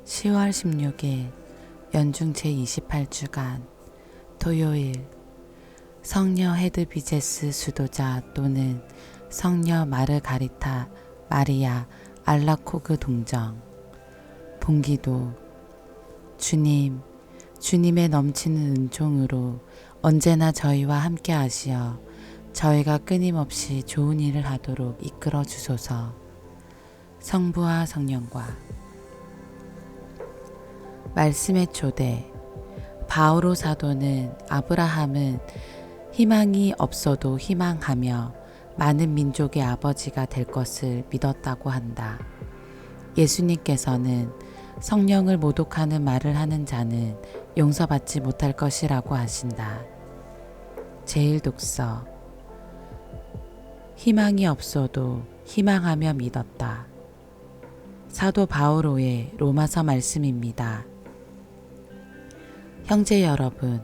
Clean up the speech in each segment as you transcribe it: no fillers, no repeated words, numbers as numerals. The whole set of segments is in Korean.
10월 16일 연중 제28주간 토요일 성녀 헤드비제스 수도자 또는 성녀 마르가리타 마리아 알라코그 동정 본기도 주님의 넘치는 은총으로 언제나 저희와 함께 하시어 저희가 끊임없이 좋은 일을 하도록 이끌어 주소서. 성부와 성령과 말씀의 초대. 바오로 사도는 아브라함은 희망이 없어도 희망하며 많은 민족의 아버지가 될 것을 믿었다고 한다. 예수님께서는 성령을 모독하는 말을 하는 자는 용서받지 못할 것이라고 하신다. 제1독서. 희망이 없어도 희망하며 믿었다. 사도 바오로의 로마서 말씀입니다. 형제 여러분,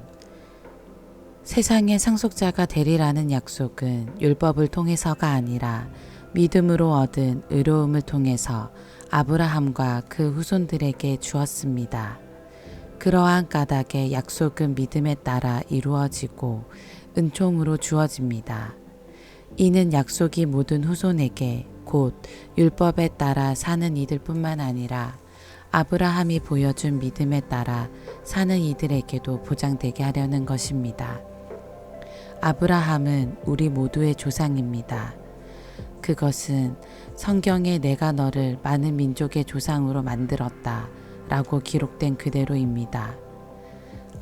세상의 상속자가 되리라는 약속은 율법을 통해서가 아니라 믿음으로 얻은 의로움을 통해서 아브라함과 그 후손들에게 주었습니다. 그러한 까닭의 약속은 믿음에 따라 이루어지고 은총으로 주어집니다. 이는 약속이 모든 후손에게 곧 율법에 따라 사는 이들뿐만 아니라 아브라함이 보여준 믿음에 따라 사는 이들에게도 보장되게 하려는 것입니다. 아브라함은 우리 모두의 조상입니다. 그것은 성경에 내가 너를 많은 민족의 조상으로 만들었다 라고 기록된 그대로입니다.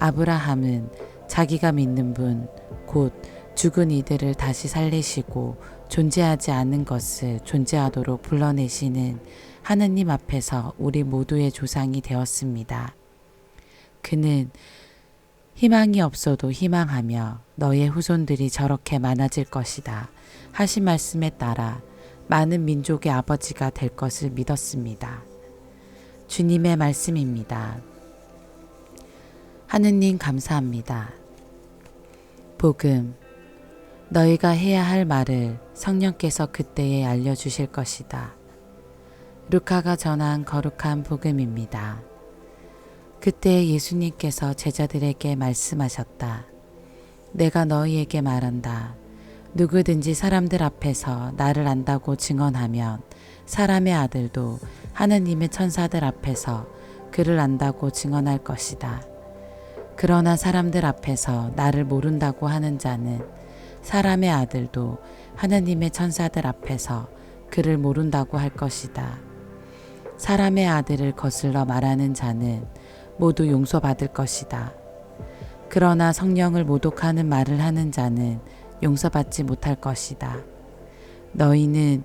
아브라함은 자기가 믿는 분, 곧 죽은 이들을 다시 살리시고 존재하지 않는 것을 존재하도록 불러내시는 하느님 앞에서 우리 모두의 조상이 되었습니다. 그는 희망이 없어도 희망하며 너의 후손들이 저렇게 많아질 것이다 하신 말씀에 따라 많은 민족의 아버지가 될 것을 믿었습니다. 주님의 말씀입니다. 하느님 감사합니다. 복음. 너희가 해야 할 말을 성령께서 그때에 알려주실 것이다. 루카가 전한 거룩한 복음입니다. 그때 예수님께서 제자들에게 말씀하셨다. 내가 너희에게 말한다. 누구든지 사람들 앞에서 나를 안다고 증언하면 사람의 아들도 하느님의 천사들 앞에서 그를 안다고 증언할 것이다. 그러나 사람들 앞에서 나를 모른다고 하는 자는 사람의 아들도 하느님의 천사들 앞에서 그를 모른다고 할 것이다. 사람의 아들을 거슬러 말하는 자는 모두 용서받을 것이다. 그러나 성령을 모독하는 말을 하는 자는 용서받지 못할 것이다. 너희는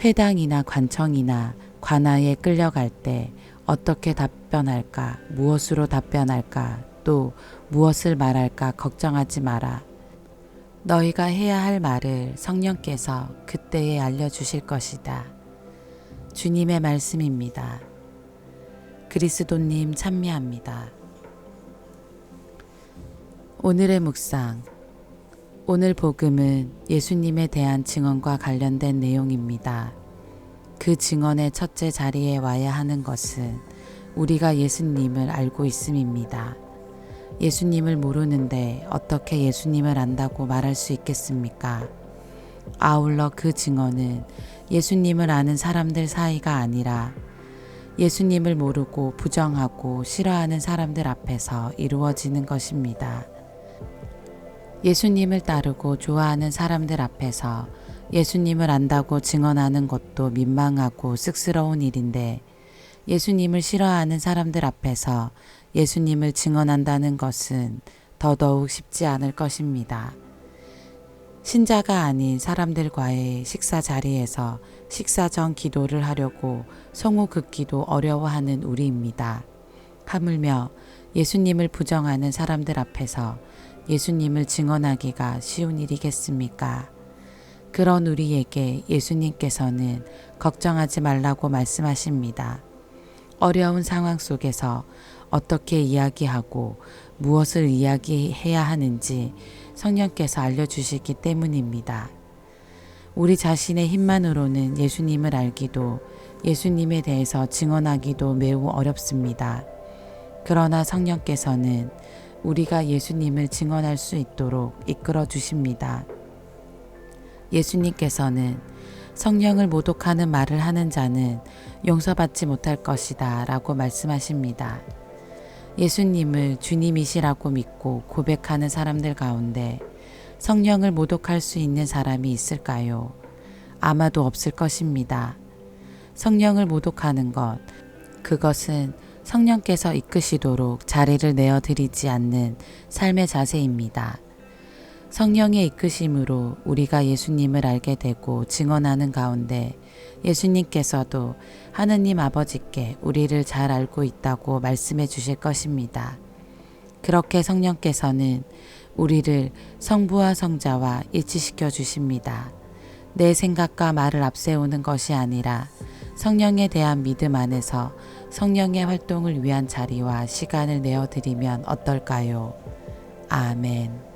회당이나 관청이나 관아에 끌려갈 때 어떻게 답변할까, 무엇으로 답변할까, 또 무엇을 말할까 걱정하지 마라. 너희가 해야 할 말을 성령께서 그때에 알려주실 것이다. 주님의 말씀입니다. 그리스도님 찬미합니다. 오늘의 묵상. 오늘 복음은 예수님에 대한 증언과 관련된 내용입니다. 그 증언의 첫째 자리에 와야 하는 것은 우리가 예수님을 알고 있음입니다. 예수님을 모르는데 어떻게 예수님을 안다고 말할 수 있겠습니까? 아울러 그 증언은 예수님을 아는 사람들 사이가 아니라 예수님을 모르고 부정하고 싫어하는 사람들 앞에서 이루어지는 것입니다. 예수님을 따르고 좋아하는 사람들 앞에서 예수님을 안다고 증언하는 것도 민망하고 쑥스러운 일인데 예수님을 싫어하는 사람들 앞에서 예수님을 증언한다는 것은 더더욱 쉽지 않을 것입니다. 신자가 아닌 사람들과의 식사 자리에서 식사 전 기도를 하려고 성우 긋기도 어려워하는 우리입니다. 하물며 예수님을 부정하는 사람들 앞에서 예수님을 증언하기가 쉬운 일이겠습니까? 그런 우리에게 예수님께서는 걱정하지 말라고 말씀하십니다. 어려운 상황 속에서 어떻게 이야기하고 무엇을 이야기해야 하는지 성령께서 알려주시기 때문입니다. 우리 자신의 힘만으로는 예수님을 알기도 예수님에 대해서 증언하기도 매우 어렵습니다. 그러나 성령께서는 우리가 예수님을 증언할 수 있도록 이끌어 주십니다. 예수님께서는 성령을 모독하는 말을 하는 자는 용서받지 못할 것이다 라고 말씀하십니다. 예수님을 주님이시라고 믿고 고백하는 사람들 가운데 성령을 모독할 수 있는 사람이 있을까요? 아마도 없을 것입니다. 성령을 모독하는 것, 그것은 성령께서 이끄시도록 자리를 내어드리지 않는 삶의 자세입니다. 성령의 이끄심으로 우리가 예수님을 알게 되고 증언하는 가운데 예수님께서도 하느님 아버지께 우리를 잘 알고 있다고 말씀해 주실 것입니다. 그렇게 성령께서는 우리를 성부와 성자와 일치시켜 주십니다. 내 생각과 말을 앞세우는 것이 아니라 성령에 대한 믿음 안에서 성령의 활동을 위한 자리와 시간을 내어드리면 어떨까요? 아멘.